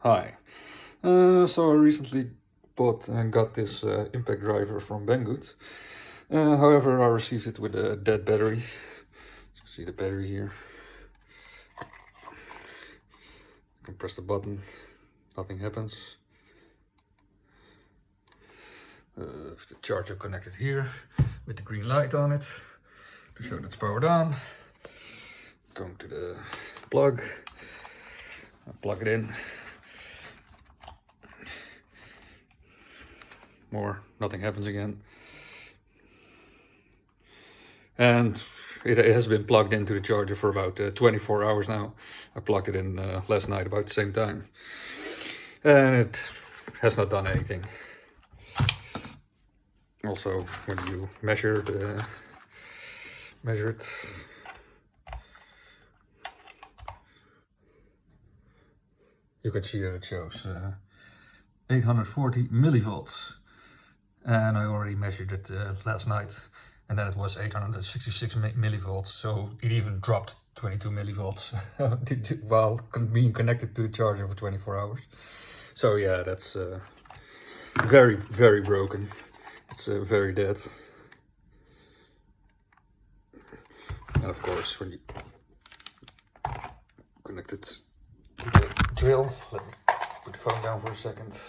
Hi. So I recently bought and got this impact driver from Banggood. However, I received it with a dead battery. You can see the battery here. You can press the button, nothing happens. The charger connected here with the green light on it to show that it's powered on. Going to the plug, plug it in. Nothing happens again. And it has been plugged into the charger for about 24 hours now. I plugged it in last night about the same time. And it has not done anything. Also, when you measure it, you can see that it shows 840 millivolts. And I already measured it last night, and then it was 866 millivolts, so it even dropped 22 millivolts while being connected to the charger for 24 hours. So yeah, that's very, very broken. It's very dead. And of course, when you connect it to the drill, let me put the phone down for a second.